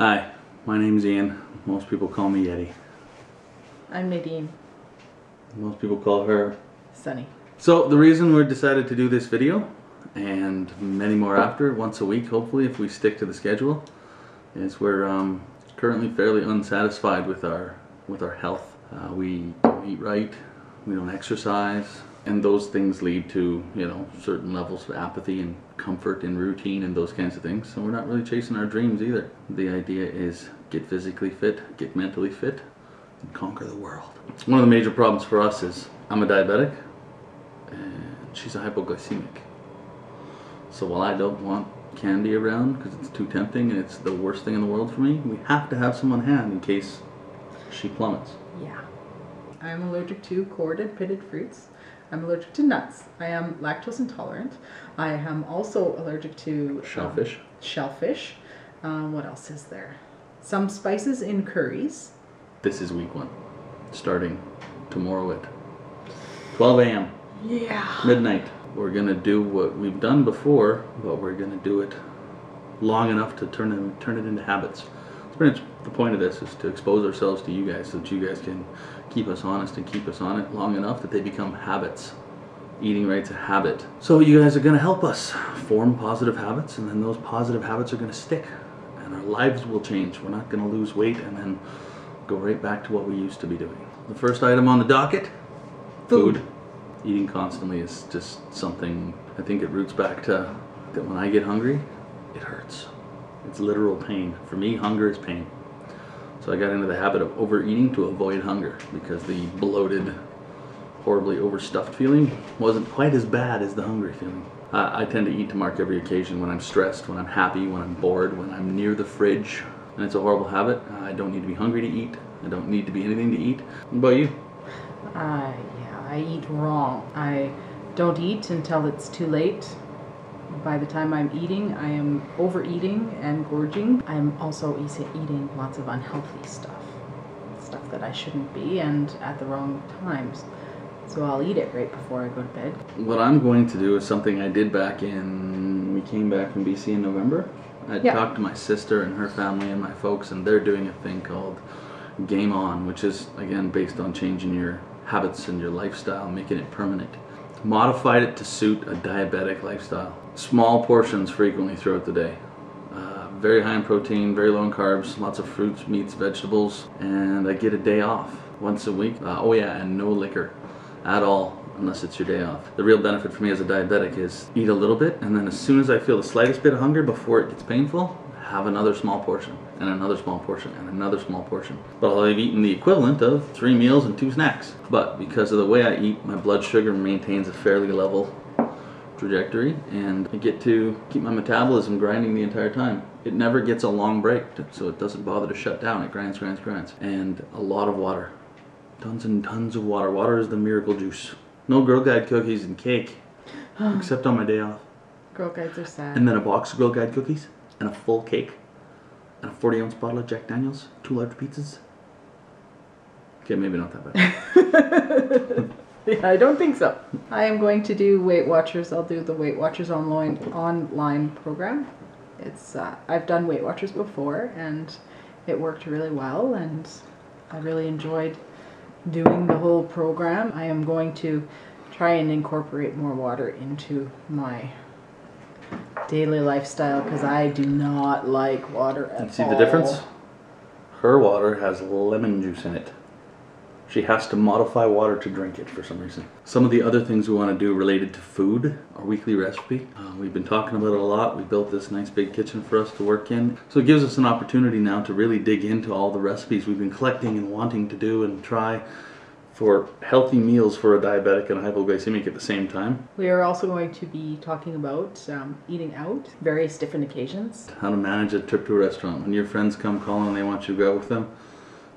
Hi, my name's Ian. Most people call me Yeti. I'm Nadine. Most people call her Sunny. So the reason we decided to do this video, and many more after, once a week hopefully if we stick to the schedule, is we're currently fairly unsatisfied with our health. We don't eat right, we don't exercise, and those things lead to, you know, certain levels of apathy and comfort and routine and those kinds of things. So we're not really chasing our dreams either. The idea is get physically fit, get mentally fit, and conquer the world. One of the major problems for us is I'm a diabetic and she's a hypoglycemic. So while I don't want candy around because it's too tempting and it's the worst thing in the world for me, we have to have some on hand in case she plummets. Yeah. I'm allergic to cored and pitted fruits. I'm allergic to nuts. I am lactose intolerant. I am also allergic to Shellfish. Shellfish. What else is there? Some spices in curries. This is week 1, starting tomorrow at 12 a.m. Yeah. midnight. We're gonna do what we've done before, but we're gonna do it long enough to turn it into habits. It's pretty much the point of this, is to expose ourselves to you guys so that you guys can keep us honest and keep us on it long enough that they become habits. Eating right's a habit. So you guys are gonna help us form positive habits, and then those positive habits are gonna stick and our lives will change. We're not gonna lose weight and then go right back to what we used to be doing. The first item on the docket, food. Eating constantly is just something, I think it roots back to that when I get hungry, it hurts. It's literal pain. For me, hunger is pain. So I got into the habit of overeating to avoid hunger because the bloated, horribly overstuffed feeling wasn't quite as bad as the hungry feeling. I tend to eat to mark every occasion, when I'm stressed, when I'm happy, when I'm bored, when I'm near the fridge. And it's a horrible habit. I don't need to be hungry to eat. I don't need to be anything to eat. What about you? Yeah, I eat wrong. I don't eat until it's too late. By the time I'm eating, I am overeating and gorging. I'm also eating lots of unhealthy stuff that I shouldn't be, and at the wrong times. So I'll eat it right before I go to bed. What I'm going to do is something I did back in, we came back from BC in November. I talked to my sister and her family and my folks, and they're doing a thing called Game On, which is, again, based on changing your habits and your lifestyle, making it permanent. Modified it to suit a diabetic lifestyle. Small portions frequently throughout the day. Very high in protein, very low in carbs, lots of fruits, meats, vegetables, and I get a day off once a week. Oh yeah, and no liquor at all unless it's your day off. The real benefit for me as a diabetic is eat a little bit, and then as soon as I feel the slightest bit of hunger before it gets painful, have another small portion, and another small portion, and another small portion. But I'll have eaten the equivalent of 3 meals and 2 snacks. But because of the way I eat, my blood sugar maintains a fairly level trajectory, and I get to keep my metabolism grinding the entire time. It never gets a long break, so it doesn't bother to shut down. It grinds, grinds, grinds. And a lot of water. Tons and tons of water. Water is the miracle juice. No Girl Guide cookies and cake, except on my day off. Girl Guides are sad. And then a box of Girl Guide cookies, and a full cake, and a 40-ounce bottle of Jack Daniels, 2 large pizzas. Okay, maybe not that bad. Yeah, I don't think so. I am going to do Weight Watchers. I'll do the Weight Watchers online program. It's I've done Weight Watchers before, and it worked really well, and I really enjoyed doing the whole program. I am going to try and incorporate more water into my daily lifestyle because I do not like water at all. See the difference? Her water has lemon juice in it. She has to modify water to drink it for some reason. Some of the other things we want to do related to food, our weekly recipe. We've been talking about it a lot. We built this nice big kitchen for us to work in. So it gives us an opportunity now to really dig into all the recipes we've been collecting and wanting to do and try for healthy meals for a diabetic and a hypoglycemic at the same time. We are also going to be talking about eating out, various different occasions. How to manage a trip to a restaurant. When your friends come calling and they want you to go out with them,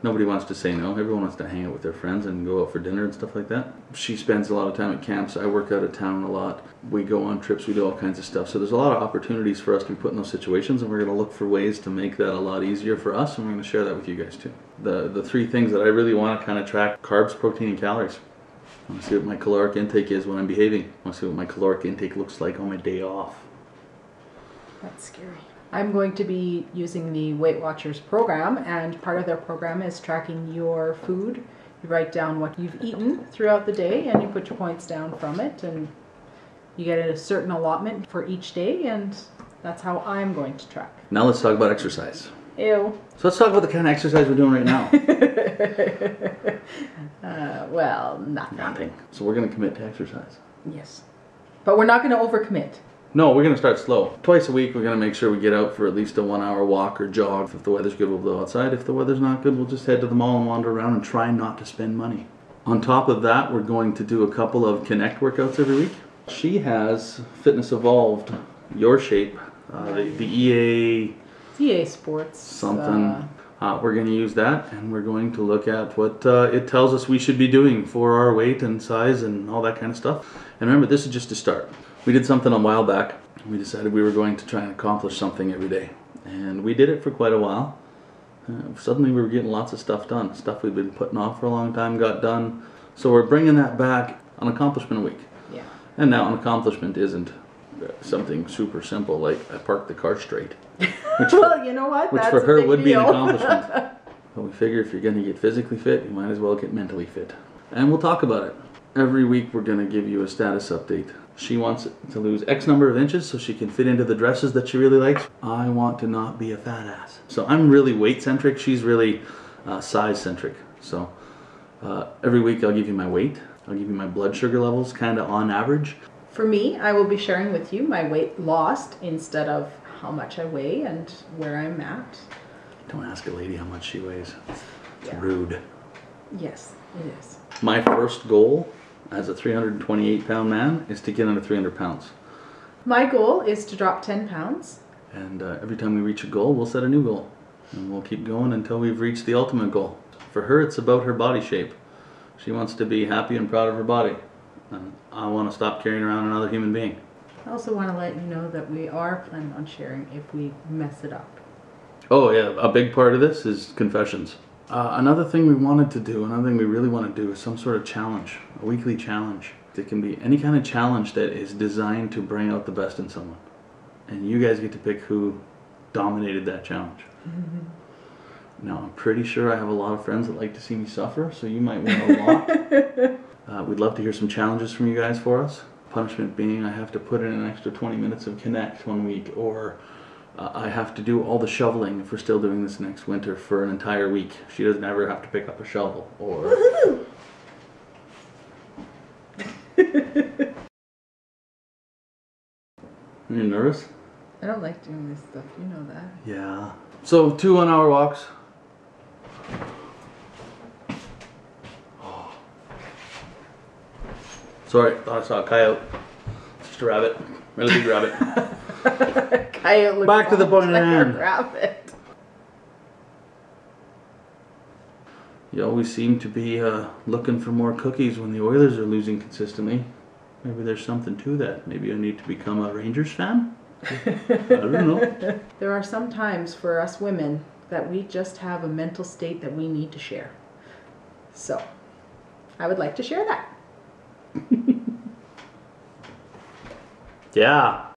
nobody wants to say no. Everyone wants to hang out with their friends and go out for dinner and stuff like that. She spends a lot of time at camps. I work out of town a lot. We go on trips. We do all kinds of stuff. So there's a lot of opportunities for us to be put in those situations, and we're going to look for ways to make that a lot easier for us, and we're going to share that with you guys too. The 3 things that I really want to kind of track: carbs, protein, and calories. I want to see what my caloric intake is when I'm behaving. I want to see what my caloric intake looks like on my day off. That's scary. I'm going to be using the Weight Watchers program, and part of their program is tracking your food. You write down what you've eaten throughout the day and you put your points down from it, and you get a certain allotment for each day, and that's how I'm going to track. Now let's talk about exercise. Ew. So let's talk about the kind of exercise we're doing right now. Well, nothing. Nothing. So we're going to commit to exercise. Yes. But we're not going to overcommit. No, we're going to start slow. Twice a week, we're going to make sure we get out for at least a 1 hour walk or jog. If the weather's good, we'll go outside. If the weather's not good, we'll just head to the mall and wander around and try not to spend money. On top of that, we're going to do a couple of Connect workouts every week. She has Fitness Evolved, Your Shape, the EA Sports. Something. We're going to use that, and we're going to look at what it tells us we should be doing for our weight and size and all that kind of stuff. And remember, this is just a start. We did something a while back. We decided we were going to try and accomplish something every day. And we did it for quite a while. Suddenly we were getting lots of stuff done. Stuff we'd been putting off for a long time got done. So we're bringing that back, an accomplishment a week. Yeah. And now an accomplishment isn't something super simple like I parked the car straight. Which well, you know what? Which That's for her a big would be an deal. accomplishment. But we figure if you're going to get physically fit, you might as well get mentally fit. And we'll talk about it. Every week we're going to give you a status update. She wants to lose X number of inches so she can fit into the dresses that she really likes. I want to not be a fat ass. So I'm really weight centric. She's really size centric. So every week I'll give you my weight. I'll give you my blood sugar levels kind of on average. For me, I will be sharing with you my weight lost instead of how much I weigh and where I'm at. Don't ask a lady how much she weighs. It's Yeah. rude. Yes, it is. My first goal as a 328-pound man is to get under 300 pounds. My goal is to drop 10 pounds. And every time we reach a goal, we'll set a new goal. And we'll keep going until we've reached the ultimate goal. For her, it's about her body shape. She wants to be happy and proud of her body. And I want to stop carrying around another human being. I also want to let you know that we are planning on sharing if we mess it up. Oh yeah, a big part of this is confessions. Another thing we wanted to do, another thing we really want to do is some sort of challenge, a weekly challenge. It can be any kind of challenge that is designed to bring out the best in someone. And you guys get to pick who dominated that challenge. Mm-hmm. Now, I'm pretty sure I have a lot of friends that like to see me suffer, so you might win a lot. We'd love to hear some challenges from you guys for us. Punishment being I have to put in an extra 20 minutes of Connect one week, or I have to do all the shoveling if we're still doing this next winter for an entire week. She doesn't ever have to pick up a shovel. Or Are you nervous? I don't like doing this stuff, you know that. Yeah. So 2 1-hour walks. Sorry, thought I saw a coyote. It's just a rabbit. Really big rabbit. Coyote looks Back to the point like at a hand. rabbit. You always seem to be looking for more cookies when the Oilers are losing consistently. Maybe there's something to that. Maybe I need to become a Rangers fan? I don't know. There are some times for us women that we just have a mental state that we need to share. So, I would like to share that. Yeah.